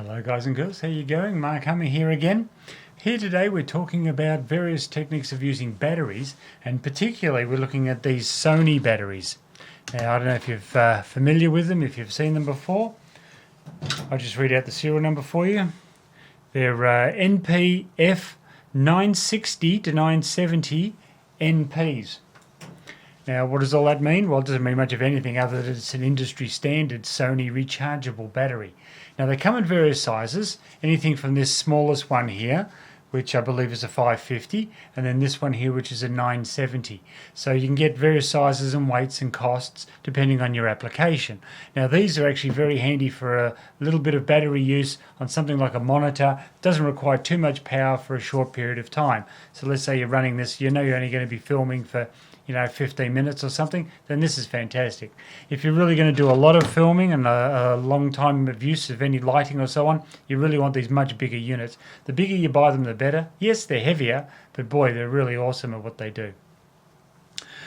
Hello guys and girls, how you going? Mark Hummer here again. Here today we're talking about various techniques of using batteries, and particularly we're looking at these Sony batteries. Now I don't know if you're familiar with them, if you've seen them before. I'll just read out the serial number for you. They're NP-F960 to 970 NPs. Now, what does all that mean? Well, it doesn't mean much of anything other than it's an industry standard Sony rechargeable battery. Now, they come in various sizes, anything from this smallest one here, which I believe is a 550, and then this one here, which is a 970. So you can get various sizes and weights and costs depending on your application. Now, these are actually very handy for a little bit of battery use on something like a monitor. It doesn't require too much power for a short period of time. So let's say you're running this, you know you're only going to be filming for 15 minutes or something, then this is fantastic. If you're really going to do a lot of filming and a long time of use of any lighting or so on, you really want these much bigger units. The bigger you buy them, the better. Yes, they're heavier, but boy, they're really awesome at what they do.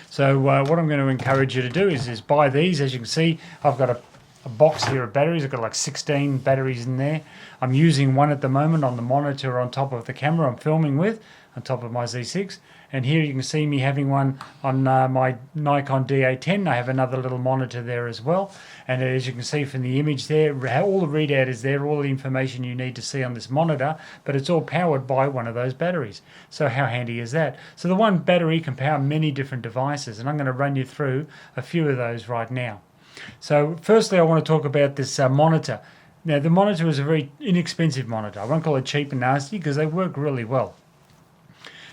So what I'm going to encourage you to do is buy these. As you can see, I've got a box here of batteries. I've got like 16 batteries in there. I'm using one at the moment on the monitor on top of the camera I'm filming with, on top of my Z6. And here you can see me having one on my Nikon D810. I have another little monitor there as well. And as you can see from the image there, all the readout is there, all the information you need to see on this monitor, but it's all powered by one of those batteries. So how handy is that? So the one battery can power many different devices, and I'm going to run you through a few of those right now. So firstly, I want to talk about this monitor. Now, the monitor is a very inexpensive monitor. I won't call it cheap and nasty because they work really well.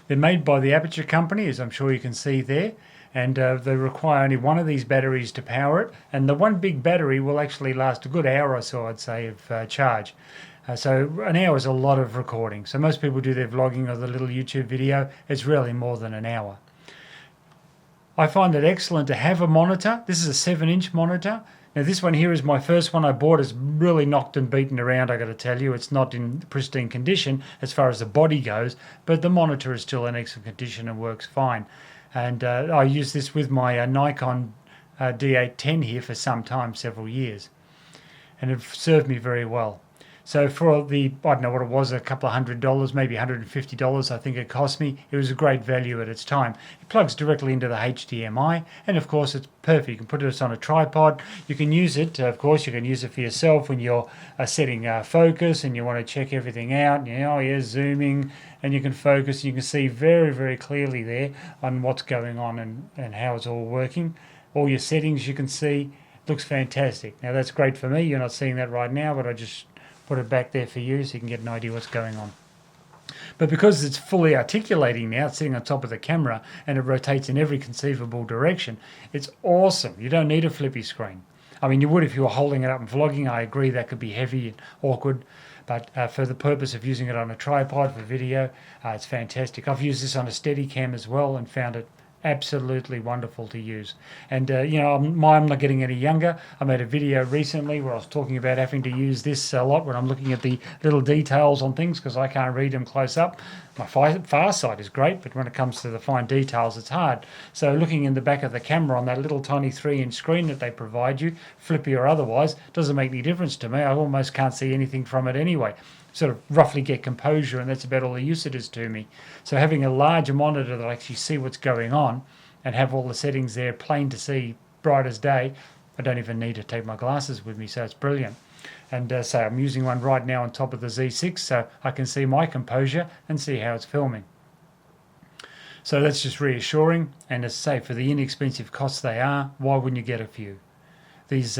They're made by the Aperture company, as I'm sure you can see there, and they require only one of these batteries to power it, and the one big battery will actually last a good hour or so, I'd say, of charge. So an hour is a lot of recording. So most people do their vlogging or the little YouTube video. It's really more than an hour. I find it excellent to have a monitor. This is a 7-inch monitor. Now this one here is my first one I bought. It's really knocked and beaten around, I got to tell you. It's not in pristine condition as far as the body goes, but the monitor is still in excellent condition and works fine. And I used this with my Nikon D810 here for some time, several years. And it served me very well. So for the, I don't know what it was, a couple of $100, maybe $150 I think it cost me, it was a great value at its time. It plugs directly into the HDMI, and of course it's perfect. You can put it on a tripod. You can use it, of course, you can use it for yourself when you're setting focus and you want to check everything out. Zooming, and you can focus, and you can see very, very clearly there on what's going on and how it's all working. All your settings you can see. It looks fantastic. Now that's great for me. You're not seeing that right now, but I just put it back there for you so you can get an idea what's going on. But because it's fully articulating now, it's sitting on top of the camera and it rotates in every conceivable direction, it's awesome. You don't need a flippy screen. I mean, you would if you were holding it up and vlogging. I agree that could be heavy and awkward, but for the purpose of using it on a tripod for video, it's fantastic. I've used this on a Steadicam as well and found it absolutely wonderful to use. And I'm not getting any younger. I made a video recently where I was talking about having to use this a lot when I'm looking at the little details on things because I can't read them close up. My far sight is great, but when it comes to the fine details, it's hard. So looking in the back of the camera on that little tiny 3-inch screen that they provide you, flippy or otherwise, doesn't make any difference to me. I almost can't see anything from it anyway. Sort of roughly get composure, and that's about all the use it is to me. So having a larger monitor that I actually see what's going on and have all the settings there plain to see, bright as day, I don't even need to take my glasses with me, so it's brilliant. And so I'm using one right now on top of the Z6 so I can see my composure and see how it's filming. So that's just reassuring, and as I say, for the inexpensive costs they are, why wouldn't you get a few? These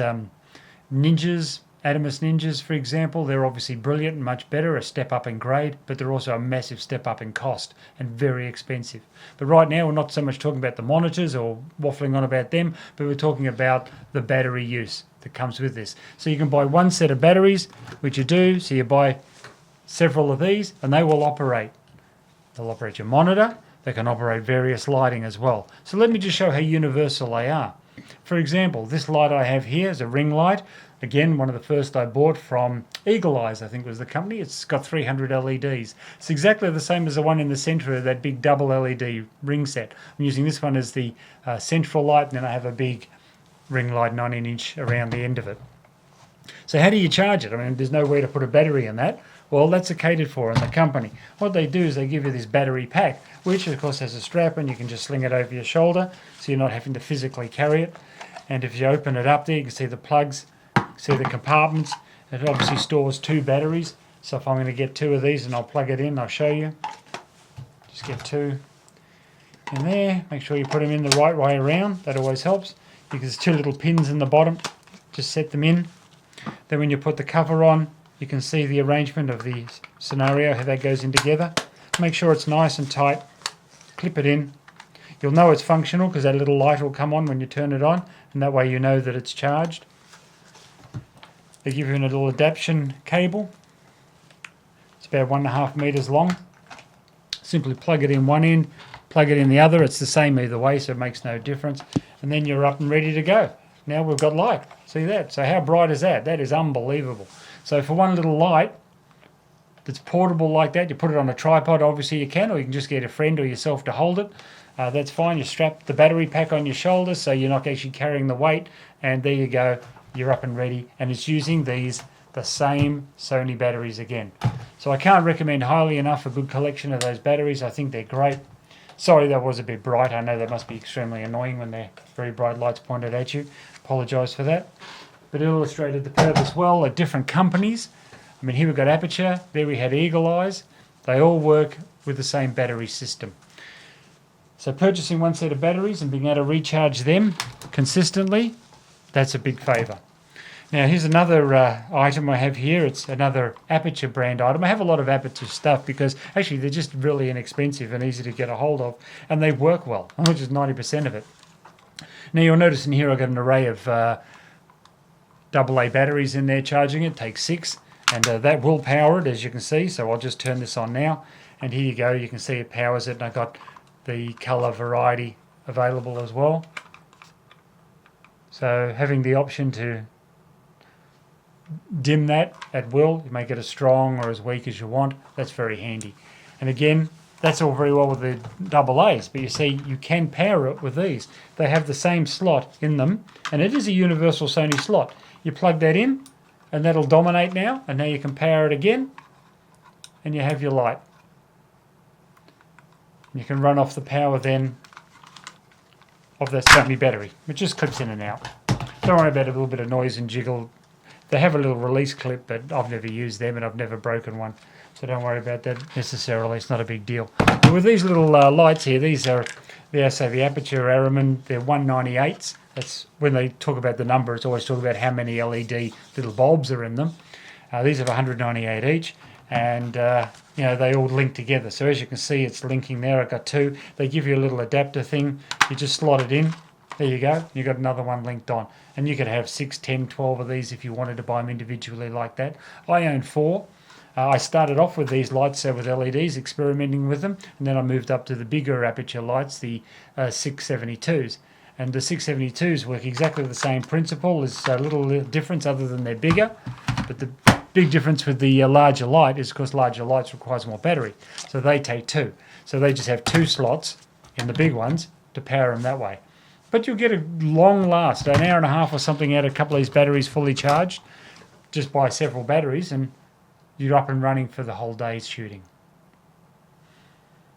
Ninjas, Adamus Ninjas, for example, they're obviously brilliant and much better, a step up in grade, but they're also a massive step up in cost and very expensive. But right now we're not so much talking about the monitors or waffling on about them, but we're talking about the battery use that comes with this. So you can buy one set of batteries, which you do, so you buy several of these and they will operate. They'll operate your monitor, they can operate various lighting as well. So let me just show how universal they are. For example, this light I have here is a ring light. Again, one of the first I bought from Eagle Eyes, I think was the company. It's got 300 LEDs. It's exactly the same as the one in the center of that big double LED ring set. I'm using this one as the central light, and then I have a big ring light 19-inch around the end of it. So how do you charge it? I mean, there's nowhere to put a battery in that. Well, that's catered for in the company. What they do is they give you this battery pack, which of course has a strap, and you can just sling it over your shoulder, so you're not having to physically carry it. And if you open it up there, you can see the plugs, see the compartments. It obviously stores 2 batteries. So if I'm going to get 2 of these and I'll plug it in, I'll show you. Just get 2 in there. Make sure you put them in the right way around. That always helps, because there's 2 little pins in the bottom. Just set them in. Then when you put the cover on, you can see the arrangement of the scenario, how that goes in together. Make sure it's nice and tight. Clip it in. You'll know it's functional because that little light will come on when you turn it on, and that way you know that it's charged. They give you a little adaptation cable. It's about 1.5 meters long. Simply plug it in one end, plug it in the other. It's the same either way, so it makes no difference. And then you're up and ready to go. Now we've got light. See that? So how bright is that? That is unbelievable. So for one little light that's portable like that, you put it on a tripod, obviously you can, or you can just get a friend or yourself to hold it. That's fine. You strap the battery pack on your shoulders so you're not actually carrying the weight, and there you go. You're up and ready, and it's using the same Sony batteries again. So I can't recommend highly enough a good collection of those batteries. I think they're great. Sorry that was a bit bright. I know that must be extremely annoying when they're very bright lights pointed at you. Apologise for that. But it illustrated the purpose well at different companies. I mean, here we've got Aperture, there we had Eagle Eyes. They all work with the same battery system. So purchasing one set of batteries and being able to recharge them consistently, that's a big favour. Now here's another item I have here. It's another Aperture brand item. I have a lot of Aperture stuff because actually they're just really inexpensive and easy to get a hold of, and they work well, which is 90% of it. Now you'll notice in here I've got an array of AA batteries in there charging it. Takes 6, and that will power it, as you can see. So I'll just turn this on now, and here you go. You can see it powers it, and I've got the colour variety available as well. So having the option to dim that at will, you make it as strong or as weak as you want, that's very handy. And again, that's all very well with the AA's, but you see you can power it with these. They have the same slot in them, and it is a universal Sony slot. You plug that in, and that'll dominate now, and now you can power it again, and you have your light. You can run off the power then of that Sony battery. It just clips in and out. Don't worry about a little bit of noise and jiggle. They have a little release clip, but I've never used them and I've never broken one. So don't worry about that necessarily. It's not a big deal. But with these little lights here, these are the Aperture Araman. They're 198s. That's when they talk about the number, it's always talking about how many LED little bulbs are in them. These are 198 each, and you know, they all link together. So as you can see, it's linking there. I've got 2. They give you a little adapter thing. You just slot it in. There you go. You've got another one linked on. And you could have 6, 10, 12 of these if you wanted to buy them individually like that. I own 4. I started off with these lights with LEDs, experimenting with them, and then I moved up to the bigger Aperture lights, the 672s. And the 672s work exactly the same principle. There's a little difference other than they're bigger, but the big difference with the larger light is, of course, larger lights requires more battery. So they take 2. So they just have 2 slots in the big ones to power them that way. But you'll get a long last, an hour and a half or something out of a couple of these batteries fully charged. Just buy several batteries and you're up and running for the whole day's shooting.